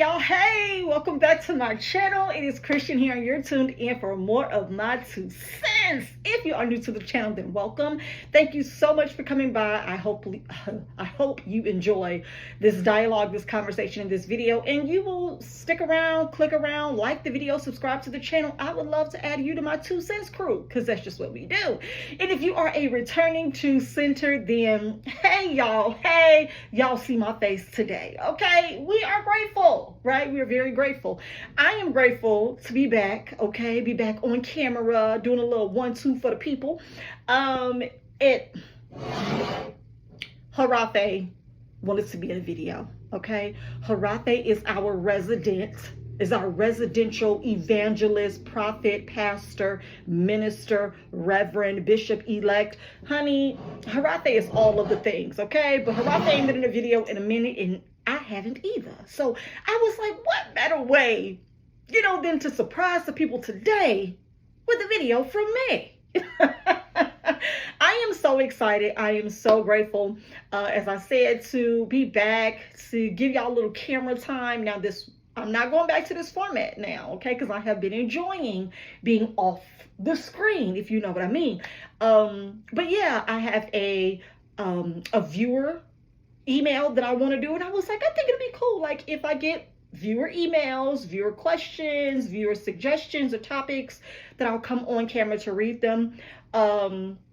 Y'all, hey, welcome back to my channel. It is Christian here, and you're tuned in for more of my 2 cents. If you are new to the channel, then welcome. Thank you so much for coming by. I hope you enjoy this dialogue, this conversation in this video, and you will stick around, click around, like the video, subscribe to the channel. I would love to add you to my 2 cents crew, because that's just what we do. And if you are a returning 2 center, then hey y'all see my face today. Okay, we are grateful, right? We are very grateful. I am grateful to be back. Okay, be back on camera, doing a little 1-2 for the people. Harafe wanted to be in a video. Okay, Harafe is our residential evangelist, prophet, pastor, minister, reverend, bishop-elect. Honey, Harafe is all of the things, okay? But Harafe ain't been in a video in a minute, and I haven't either. So I was like, what better way, than to surprise the people today with a video from me? I am so excited. I am so grateful, as I said, to be back, to give y'all a little camera time. Now, I'm not going back to this format now, okay? Because I have been enjoying being off the screen, if you know what I mean. But yeah, I have a viewer email that I want to do, and I was like, I think it'd be cool, like, if I get viewer emails, viewer questions, viewer suggestions or topics, that I'll come on camera to read them.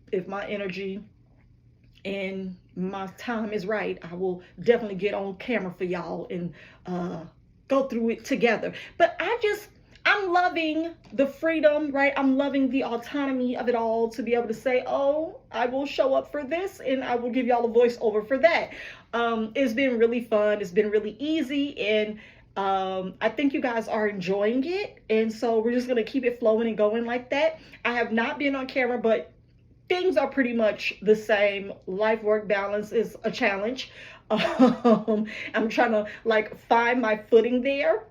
If my energy and my time is right, I will definitely get on camera for y'all and go through it together. But I'm loving the freedom, right? I'm loving the autonomy of it all, to be able to say, oh, I will show up for this and I will give y'all a voiceover for that. It's been really fun. It's been really easy. And I think you guys are enjoying it. And so we're just going to keep it flowing and going like that. I have not been on camera, but things are pretty much the same. Life-work balance is a challenge. I'm trying to find my footing there.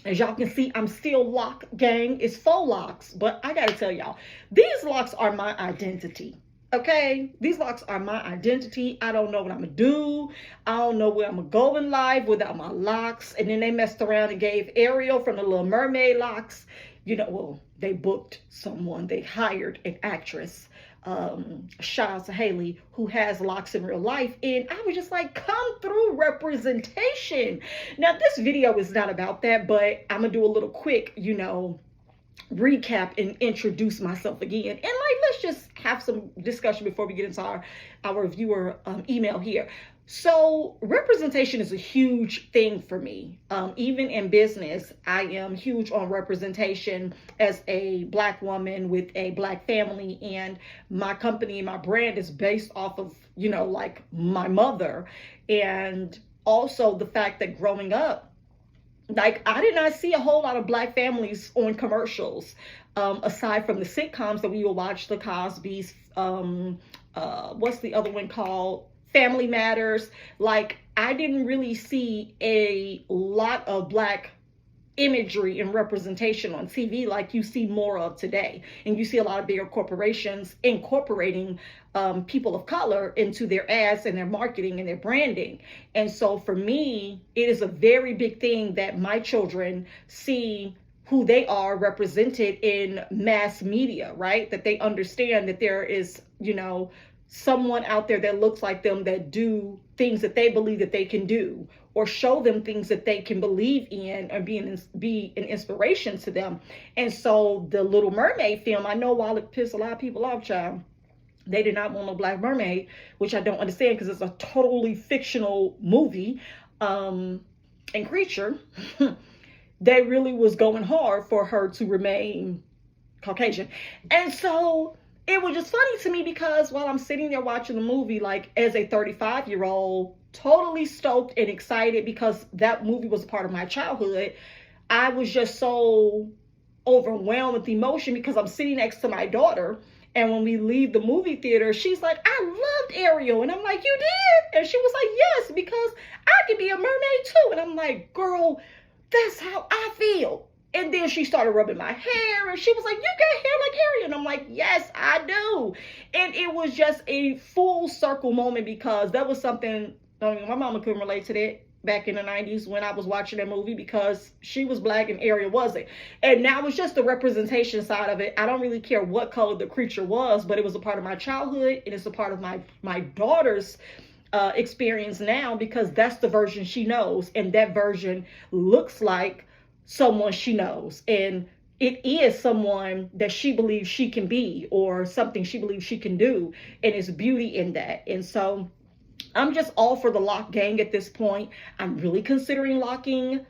As y'all can see, I'm still lock gang. It's faux locks, but I gotta tell y'all, these locks are my identity. Okay, these locks are my identity. I don't know what I'm gonna do. I don't know where I'm gonna go in life without my locks. And then they messed around and gave Ariel from the Little Mermaid locks. Well, they booked someone. They hired an actress. Shout out to Haley, who has locks in real life. And I was just like, come through, representation. Now, this video is not about that, but I'm gonna do a little quick, recap and introduce myself again. And let's just have some discussion before we get into our viewer email here. So representation is a huge thing for me. Even in business, I am huge on representation as a Black woman with a Black family. And my company, my brand is based off of, my mother. And also the fact that growing up, I did not see a whole lot of Black families on commercials, aside from the sitcoms that we will watch, the Cosby's, what's the other one called? Family Matters. I didn't really see a lot of Black imagery and representation on TV like you see more of today. And you see a lot of bigger corporations incorporating people of color into their ads and their marketing and their branding. And so for me, it is a very big thing that my children see who they are represented in mass media, right? That they understand that there is, someone out there that looks like them, that do things that they believe that they can do, or show them things that they can believe in, or be an inspiration to them. And so the Little Mermaid film, I know while it pissed a lot of people off, child, they did not want no Black mermaid, which I don't understand, because it's a totally fictional movie and creature. They really was going hard for her to remain Caucasian. And so it was just funny to me, because while I'm sitting there watching the movie, as a 35-year-old, totally stoked and excited because that movie was a part of my childhood, I was just so overwhelmed with emotion because I'm sitting next to my daughter. And when we leave the movie theater, she's like, I loved Ariel. And I'm like, you did? And she was like, yes, because I could be a mermaid too. And I'm like, girl, that's how I feel. And then she started rubbing my hair, and she was like, you got hair like Ariel. And I'm like, yes, I do. And it was just a full circle moment, because that was something, my mama couldn't relate to that. back in the 90s when I was watching that movie, because she was black and Ariel wasn't. And now it's just the representation side of it. I don't really care what color the creature was, but it was a part of my childhood, and it's a part of my daughter's experience now, because that's the version she knows, and that version looks like someone she knows, and it is someone that she believes she can be, or something she believes she can do, and it's beauty in that. And so I'm just all for the lock gang at this point. I'm really considering locking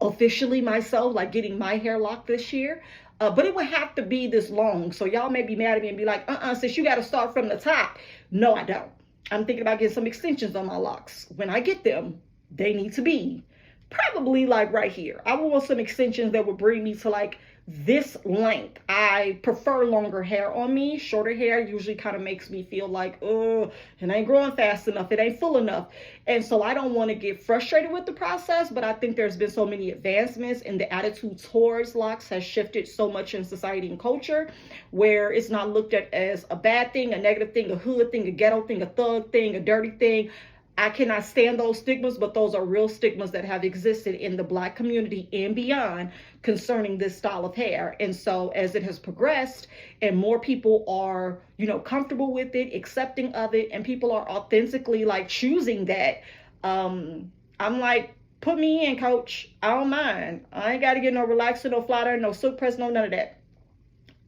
officially myself, like getting my hair locked this year. But it would have to be this long. So y'all may be mad at me and be like, sis, you got to start from the top. No, I don't. I'm thinking about getting some extensions on my locks. When I get them, they need to be probably like right here. I want some extensions that would bring me to like this length. I prefer longer hair on me. Shorter hair usually kind of makes me feel like, oh, it ain't growing fast enough. It ain't full enough. And so I don't want to get frustrated with the process, but I think there's been so many advancements, and the attitude towards locks has shifted so much in society and culture, where it's not looked at as a bad thing, a negative thing, a hood thing, a ghetto thing, a thug thing, a dirty thing. I cannot stand those stigmas, but those are real stigmas that have existed in the Black community and beyond concerning this style of hair. And so as it has progressed and more people are, comfortable with it, accepting of it, and people are authentically like choosing that, I'm like, put me in, coach. I don't mind. I ain't got to get no relaxer, no flatter, no silk press, no none of that.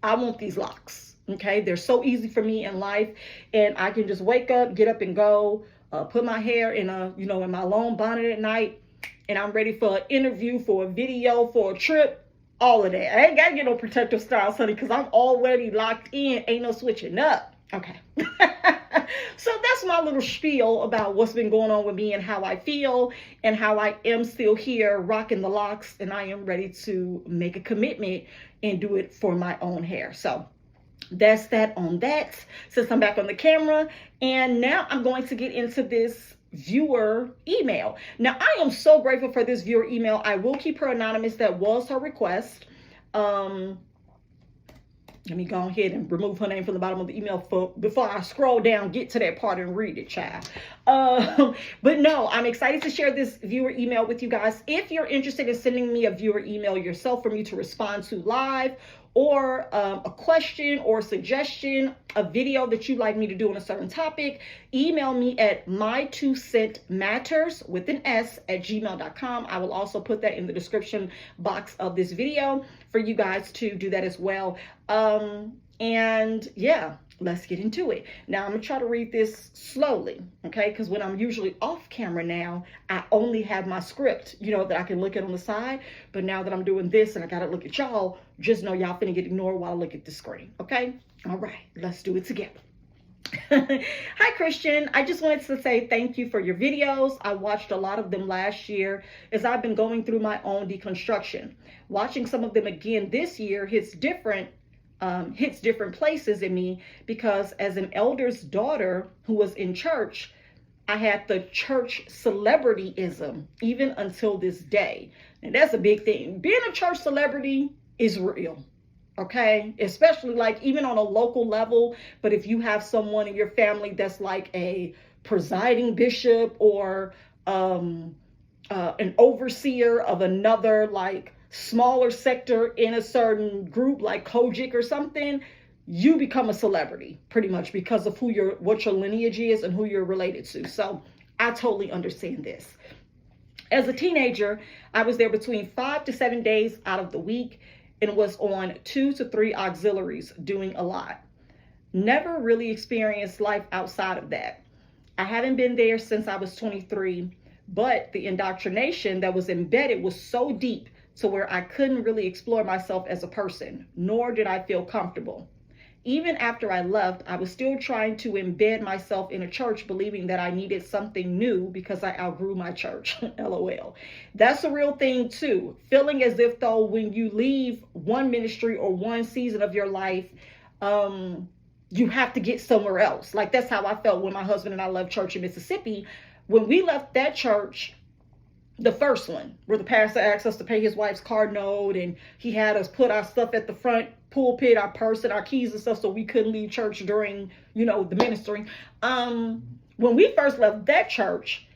I want these locks. Okay. They're so easy for me in life, and I can just wake up, get up and go. Put my hair in in my long bonnet at night, and I'm ready for an interview, for a video, for a trip, all of that. I ain't got to get no protective styles, honey, because I'm already locked in. Ain't no switching up. Okay. So that's my little spiel about what's been going on with me and how I feel, and how I am still here rocking the locks, and I am ready to make a commitment and do it for my own hair. So that's that on that, since I'm back on the camera. And now I'm going to get into this viewer email. Now, I am so grateful for this viewer email. I will keep her anonymous. That was her request. Let me go ahead and remove her name from the bottom of the email before I scroll down, get to that part and read it, child. But no, I'm excited to share this viewer email with you guys. If you're interested in sending me a viewer email yourself for me to respond to live, or a question or suggestion, a video that you'd like me to do on a certain topic, email me at mytwocentmatters with an S at gmail.com. I will also put that in the description box of this video for you guys to do that as well. And yeah, let's get into it. Now, I'm gonna try to read this slowly, okay? Because when I'm usually off camera now, I only have my script, that I can look at on the side. But now that I'm doing this and I gotta look at y'all, just know y'all finna get ignored while I look at the screen, okay? All right, let's do it together. Hi, Christian. I just wanted to say thank you for your videos. I watched a lot of them last year as I've been going through my own deconstruction. Watching some of them again this year hits different places in me, because as an elder's daughter who was in church, I had the church celebrityism even until this day. And that's a big thing. Being a church celebrity is real. Okay, especially like even on a local level. But if you have someone in your family that's like a presiding bishop, or an overseer of another like smaller sector in a certain group like Kojic or something, you become a celebrity pretty much because of what your lineage is and who you're related to. So I totally understand this. As a teenager, I was there between 5 to 7 days out of the week, and was on 2 to 3 auxiliaries doing a lot. Never really experienced life outside of that. I haven't been there since I was 23, but the indoctrination that was embedded was so deep to where I couldn't really explore myself as a person, nor did I feel comfortable. Even after I left, I was still trying to embed myself in a church, believing that I needed something new because I outgrew my church. LOL. That's a real thing too. Feeling as if though when you leave one ministry or one season of your life, you have to get somewhere else. Like that's how I felt when my husband and I left church in Mississippi. When we left that church, the first one, where the pastor asked us to pay his wife's car note, and he had us put our stuff at the front pulpit, our purse and our keys and stuff, so we couldn't leave church during, the ministry. When we first left that church,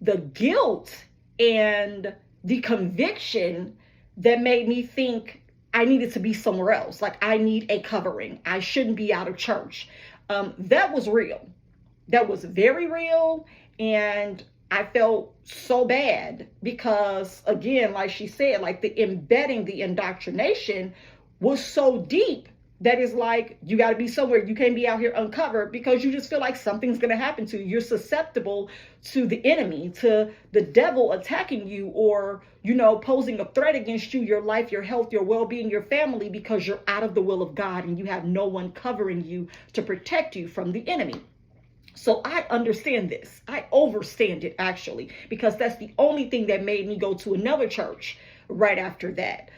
the guilt and the conviction that made me think I needed to be somewhere else. Like, I need a covering. I shouldn't be out of church. That was real. That was very real. And I felt so bad because, again, like she said, like the embedding, the indoctrination was so deep that is like, you got to be somewhere. You can't be out here uncovered because you just feel like something's going to happen to you. You're susceptible to the enemy, to the devil attacking you, or, posing a threat against you, your life, your health, your well-being, your family, because you're out of the will of God and you have no one covering you to protect you from the enemy. So I understand this. I overstand it, actually, because that's the only thing that made me go to another church right after that.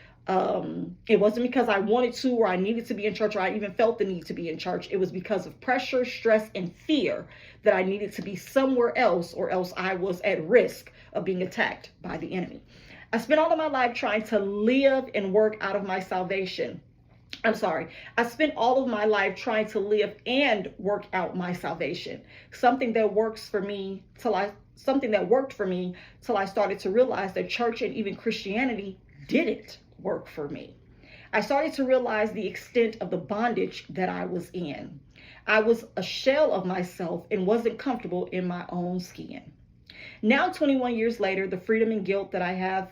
It wasn't because I wanted to or I needed to be in church or I even felt the need to be in church. It was because of pressure, stress, and fear that I needed to be somewhere else, or else I was at risk of being attacked by the enemy. I spent all of my life trying to live and work out of my salvation. I spent all of my life trying to live and work out my salvation. Something that worked for me till I started to realize that church and even Christianity didn't work for me. I started to realize the extent of the bondage that I was in. I was a shell of myself and wasn't comfortable in my own skin. Now, 21 years later, the freedom and guilt that I have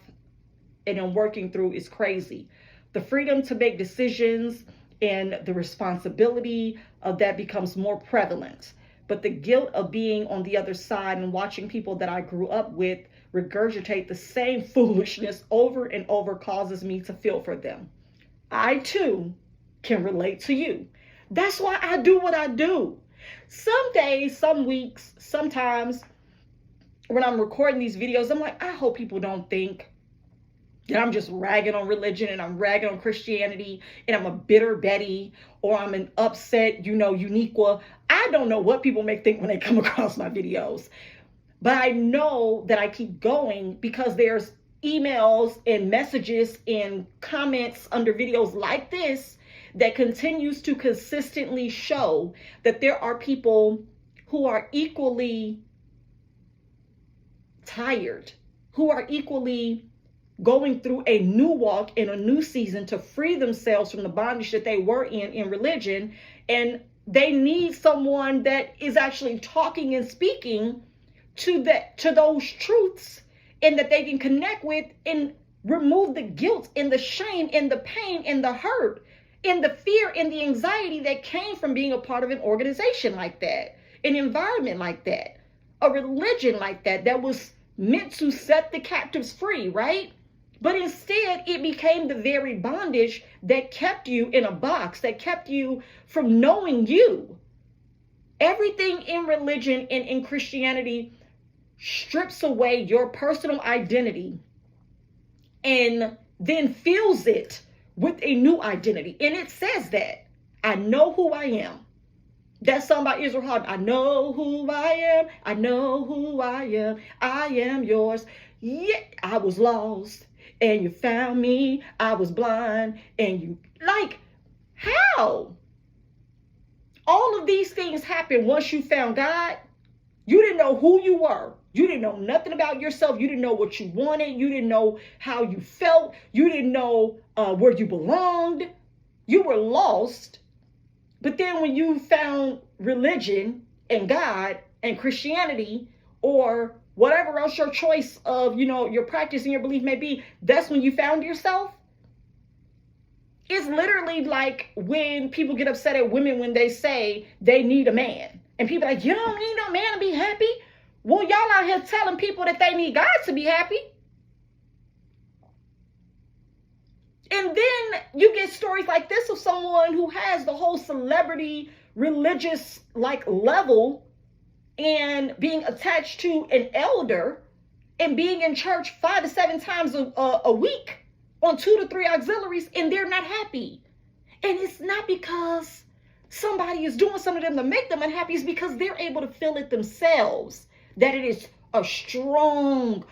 and am working through is crazy. The freedom to make decisions and the responsibility of that becomes more prevalent. But the guilt of being on the other side and watching people that I grew up with regurgitate the same foolishness over and over causes me to feel for them. I too can relate to you. That's why I do what I do. Some days, some weeks, sometimes when I'm recording these videos, I'm like, I hope people don't think that I'm just ragging on religion and I'm ragging on Christianity and I'm a bitter Betty or I'm an upset, Uniqua. I don't know what people may think when they come across my videos. But I know that I keep going because there's emails and messages and comments under videos like this that continues to consistently show that there are people who are equally tired, who are equally going through a new walk in a new season to free themselves from the bondage that they were in religion. And they need someone that is actually talking and speaking to those truths, and that they can connect with and remove the guilt and the shame and the pain and the hurt and the fear and the anxiety that came from being a part of an organization like that, an environment like that, a religion like that, that was meant to set the captives free, right? But instead, it became the very bondage that kept you in a box, that kept you from knowing you. Everything in religion and in Christianity strips away your personal identity and then fills it with a new identity. And it says that, I know who I am. That song by Israel Hard, I know who I am, I know who I am yours. Yeah, I was lost and you found me, I was blind and you, like, how? All of these things happen once you found God. You didn't know who you were. You didn't know nothing about yourself. You didn't know what you wanted. You didn't know how you felt. You didn't know where you belonged. You were lost. But then when you found religion and God and Christianity, or whatever else your choice of, your practice and your belief may be, that's when you found yourself. It's literally like when people get upset at women when they say they need a man. And people are like, you don't need no man to be happy. Well, y'all out here telling people that they need God to be happy. And then you get stories like this of someone who has the whole celebrity religious level and being attached to an elder and being in church 5 to 7 times a week on 2 to 3 auxiliaries, and they're not happy. And it's not because somebody is doing something to them to make them unhappy. It's because they're able to feel it themselves, that it is a strong,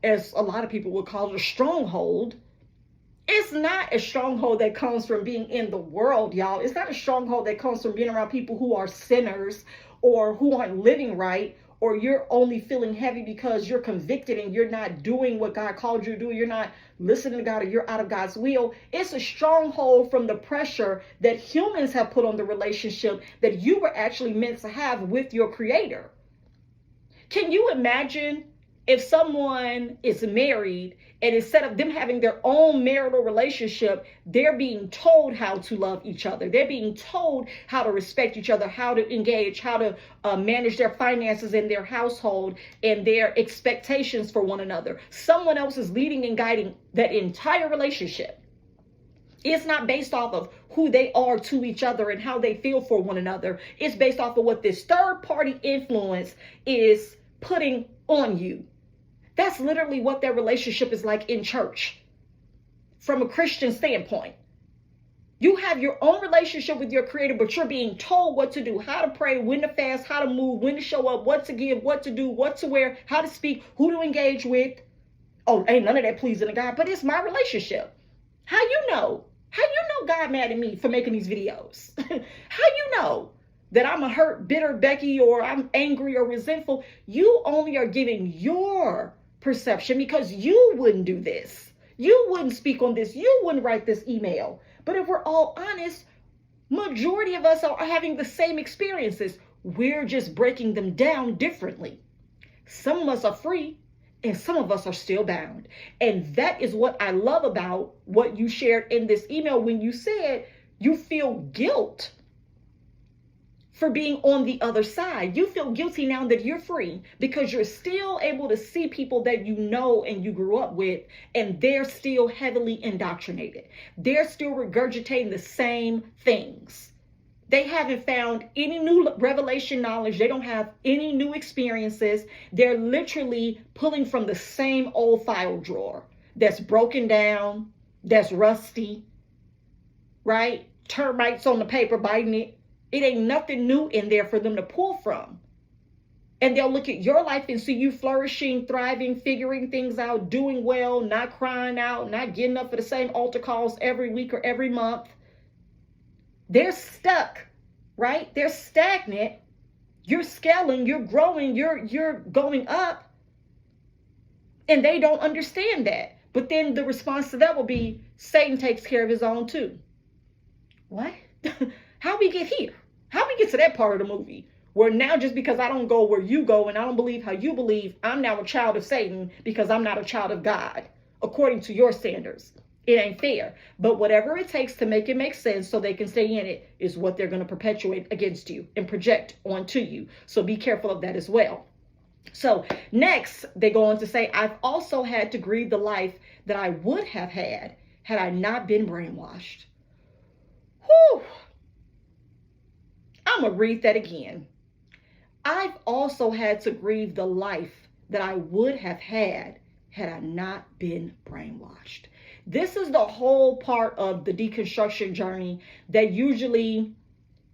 as a lot of people would call it, a stronghold. It's not a stronghold that comes from being in the world, y'all. It's not a stronghold that comes from being around people who are sinners or who aren't living right or you're only feeling heavy because you're convicted and you're not doing what God called you to do, you're not listening to God, or you're out of God's will. It's a stronghold from the pressure that humans have put on the relationship that you were actually meant to have with your Creator. Can you imagine if someone is married and instead of them having their own marital relationship, they're being told how to love each other. They're being told how to respect each other, how to engage, how to manage their finances in their household and their expectations for one another. Someone else is leading and guiding that entire relationship. It's not based off of who they are to each other and how they feel for one another. It's based off of what this third party influence is putting on you. That's literally what their relationship is like in church from a Christian standpoint. You have your own relationship with your Creator, but you're being told what to do, how to pray, when to fast, how to move, when to show up, what to give, what to do, what to wear, how to speak, who to engage with. Oh, ain't none of that pleasing to God, but it's my relationship. How you know? How you know God mad at me for making these videos? How you know that I'm a hurt, bitter Becky, or I'm angry or resentful? You only are giving your perception because you wouldn't do this. You wouldn't speak on this. You wouldn't write this email. But if we're all honest, majority of us are having the same experiences. We're just breaking them down differently. Some of us are free and some of us are still bound. And that is what I love about what you shared in this email when you said you feel guilt for being on the other side. You feel guilty now that you're free because you're still able to see people that you know and you grew up with, and they're still heavily indoctrinated. They're still regurgitating the same things. They haven't found any new revelation knowledge. They don't have any new experiences. They're literally pulling from the same old file drawer that's broken down, that's rusty, right? Termites on the paper biting it. It ain't nothing new in there for them to pull from. And they'll look at your life and see you flourishing, thriving, figuring things out, doing well, not crying out, not getting up for the same altar calls every week or every month. They're stuck, right? They're stagnant. You're scaling, you're growing, you're going up. And they don't understand that. But then the response to that will be, Satan takes care of his own too. What? How we get here? How we get to that part of the movie where now just because I don't go where you go and I don't believe how you believe, I'm now a child of Satan because I'm not a child of God, according to your standards. It ain't fair. But whatever it takes to make it make sense so they can stay in it is what they're going to perpetuate against you and project onto you. So be careful of that as well. So next, they go on to say, I've also had to grieve the life that I would have had I not been brainwashed. Whew. I'm going to read that again. I've also had to grieve the life that I would have had I not been brainwashed. This is the whole part of the deconstruction journey that usually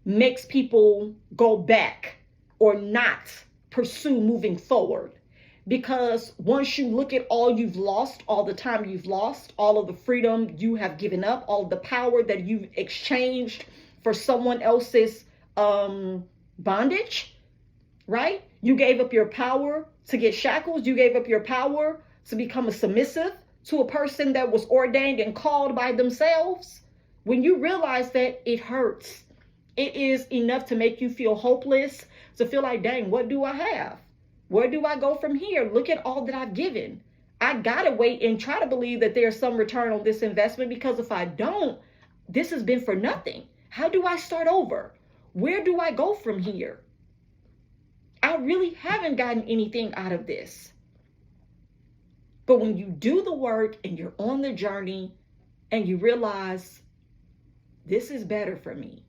makes people go back or not pursue moving forward. Because once you look at all you've lost, all the time you've lost, all of the freedom you have given up, all of the power that you've exchanged for someone else's bondage, right? You gave up your power to get shackles. You gave up your power to become a submissive to a person that was ordained and called by themselves. When you realize that, it hurts. It is enough to make you feel hopeless, to feel like, dang, what do I have? Where do I go from here? Look at all that I've given. I gotta wait and try to believe that there's some return on this investment, because if I don't, this has been for nothing. How do I start over? Where do I go from here? I really haven't gotten anything out of this. But when you do the work and you're on the journey and you realize this is better for me,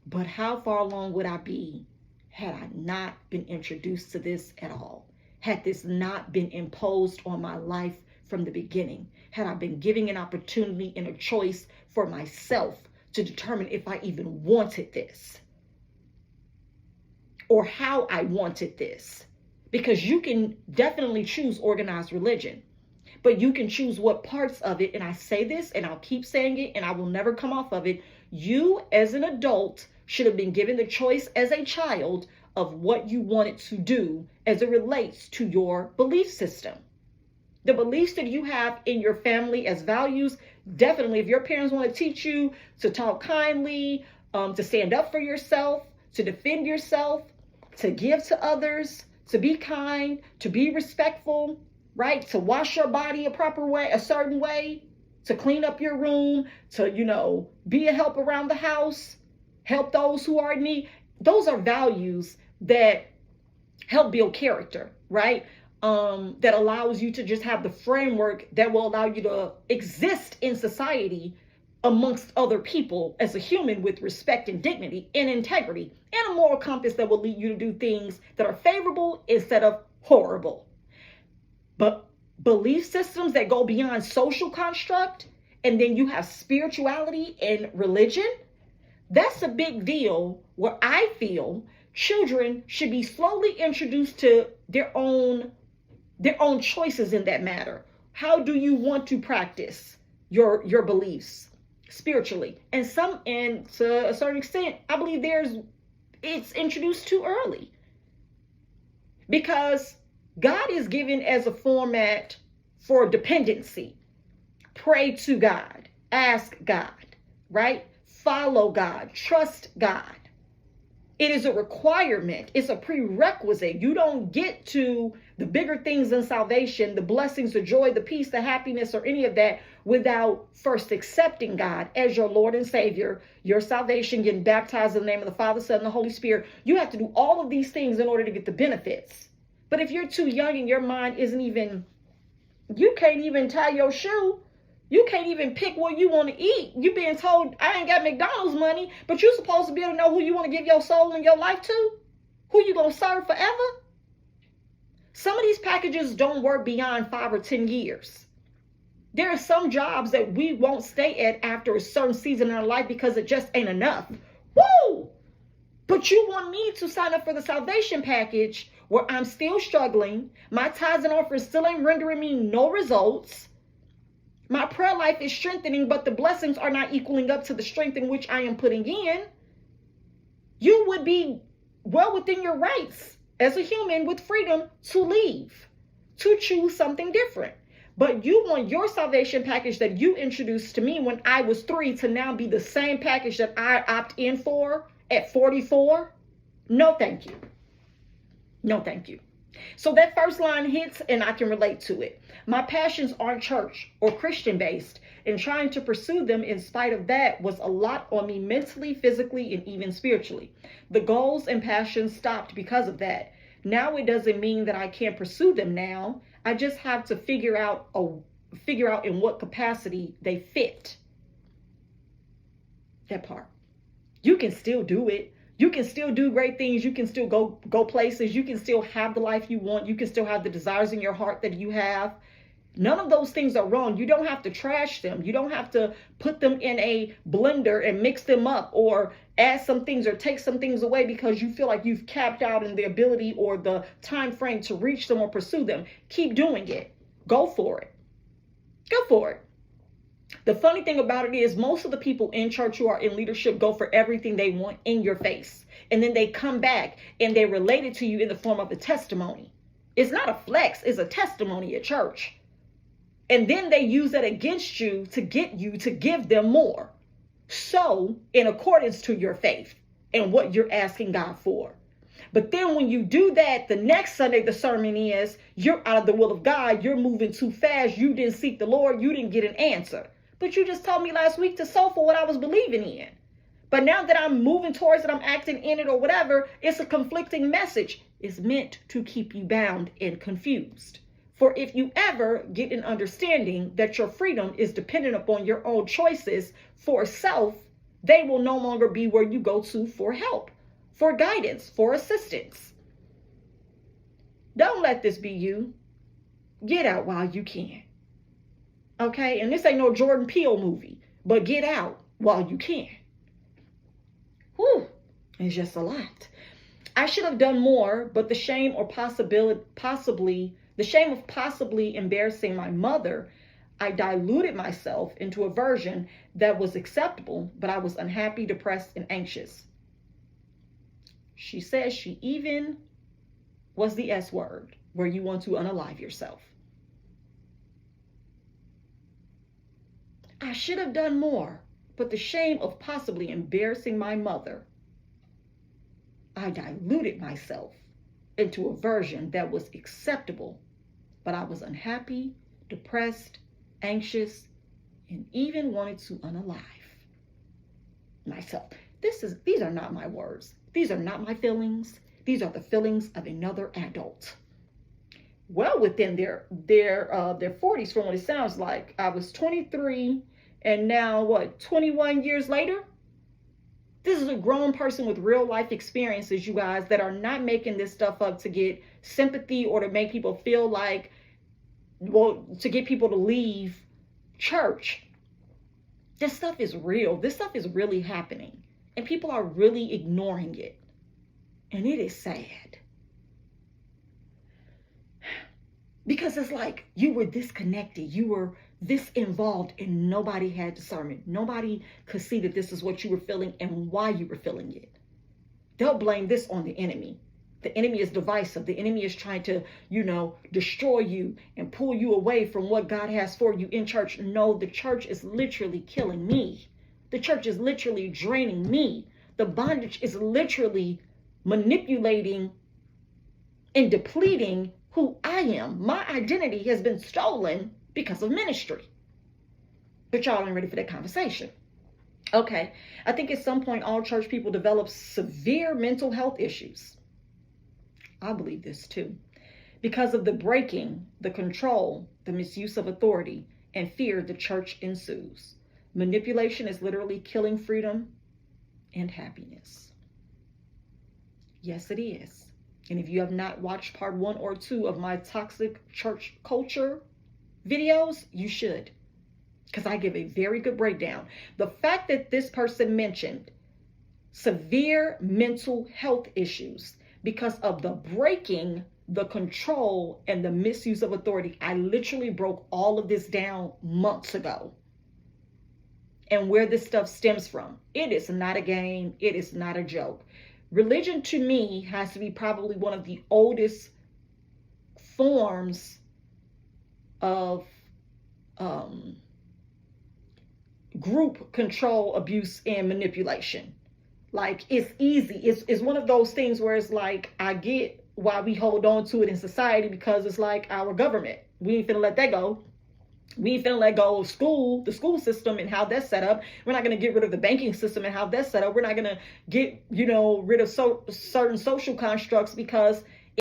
but how far along would I be had I not been introduced to this at all? Had this not been imposed on my life from the beginning? Had I been giving an opportunity and a choice for myself to determine if I even wanted this or how I wanted this? Because you can definitely choose organized religion, but you can choose what parts of it. And I say this and I'll keep saying it and I will never come off of it. You as an adult should have been given the choice as a child of what you want it to do as it relates to your belief system. The beliefs that you have in your family as values, definitely, if your parents want to teach you to talk kindly, to stand up for yourself, to defend yourself, to give to others, to be kind, to be respectful, right? To wash your body a proper way, a certain way, to clean up your room, to, be a help around the house, help those who are in need. Those are values that help build character, right? That allows you to just have the framework that will allow you to exist in society amongst other people as a human with respect and dignity and integrity and a moral compass that will lead you to do things that are favorable instead of horrible. But belief systems that go beyond social construct, and then you have spirituality and religion, that's a big deal where I feel children should be slowly introduced to their own choices in that matter. How do you want to practice your beliefs spiritually? And to a certain extent, I believe it's introduced too early, because God is given as a format for dependency. Pray to God, ask God, right? Follow God, trust God. It is a requirement. It's a prerequisite. You don't get to the bigger things in salvation, the blessings, the joy, the peace, the happiness, or any of that without first accepting God as your Lord and Savior, your salvation, getting baptized in the name of the Father, Son, and the Holy Spirit. You have to do all of these things in order to get the benefits. But if you're too young and your mind you can't even tie your shoe, you can't even pick what you want to eat. You being told, I ain't got McDonald's money, but you're supposed to be able to know who you want to give your soul and your life to, who you going to serve forever. Some of these packages don't work beyond 5 or 10 years. There are some jobs that we won't stay at after a certain season in our life because it just ain't enough. Woo! But you want me to sign up for the salvation package where I'm still struggling. My tithes and offerings still ain't rendering me no results. My prayer life is strengthening, but the blessings are not equaling up to the strength in which I am putting in. You would be well within your rights as a human with freedom to leave, to choose something different. But you want your salvation package that you introduced to me when I was 3 to now be the same package that I opt in for at 44? No, thank you. No, thank you. So that first line hits and I can relate to it. My passions aren't church or Christian based, and trying to pursue them in spite of that was a lot on me mentally, physically, and even spiritually. The goals and passions stopped because of that. Now it doesn't mean that I can't pursue them now. I just have to figure out in what capacity they fit. That part. You can still do it. You can still do great things. You can still go places. You can still have the life you want. You can still have the desires in your heart that you have. None of those things are wrong. You don't have to trash them. You don't have to put them in a blender and mix them up or add some things or take some things away because you feel like you've capped out in the ability or the time frame to reach them or pursue them. Keep doing it. Go for it. Go for it. The funny thing about it is most of the people in church who are in leadership go for everything they want in your face. And then they come back and they relate it to you in the form of a testimony. It's not a flex. It's a testimony at church. And then they use that against you to get you to give them more. So in accordance to your faith and what you're asking God for. But then when you do that, the next Sunday, the sermon is, you're out of the will of God. You're moving too fast. You didn't seek the Lord. You didn't get an answer. But you just told me last week to sow for what I was believing in. But now that I'm moving towards it, I'm acting in it or whatever, it's a conflicting message. It's meant to keep you bound and confused. For if you ever get an understanding that your freedom is dependent upon your own choices for self, they will no longer be where you go to for help, for guidance, for assistance. Don't let this be you. Get out while you can. Okay? And this ain't no Jordan Peele movie, but get out while you can. Whew, it's just a lot. I should have done more, but the shame of possibly embarrassing my mother, I diluted myself into a version that was acceptable, but I was unhappy, depressed, and anxious. She says she even was the S word, where you want to unalive yourself. I should have done more, but the shame of possibly embarrassing my mother, I diluted myself into a version that was acceptable, but I was unhappy, depressed, anxious, and even wanted to unalive myself. These are not my words. These are not my feelings. These are the feelings of another adult. Well within their 40s, from what it sounds like. I was 23, and now what, 21 years later? This is a grown person with real life experiences, you guys, that are not making this stuff up to get sympathy or to make people feel like, well, to get people to leave church. This stuff is real. This stuff is really happening, and people are really ignoring it. And it is sad. Because it's like you were disconnected. You were this involved, and nobody had discernment. Nobody could see that this is what you were feeling and why you were feeling it. They'll blame this on the enemy. The enemy is divisive. The enemy is trying to, destroy you and pull you away from what God has for you in church. No, the church is literally killing me. The church is literally draining me. The bondage is literally manipulating and depleting who I am. My identity has been stolen because of ministry. But y'all ain't ready for that conversation. Okay, I think at some point all church people develop severe mental health issues. I believe this too. Because of the breaking, the control, the misuse of authority, and fear, the church ensues. Manipulation is literally killing freedom and happiness. Yes, it is. And if you have not watched part 1 or 2 of my toxic church culture videos, you should, because I give a very good breakdown. The fact that this person mentioned severe mental health issues because of the breaking, the control, and the misuse of authority. I literally broke all of this down months ago. And where this stuff stems from. It is not a game. It is not a joke. Religion to me has to be probably one of the oldest forms of group control, abuse, and manipulation. Like, it's easy. It's one of those things where it's like, I get why we hold on to it in society, because it's like our government. We ain't finna let that go. We ain't finna let go of school, the school system and how that's set up. We're not going to get rid of the banking system and how that's set up. We're not going to get, rid of certain social constructs because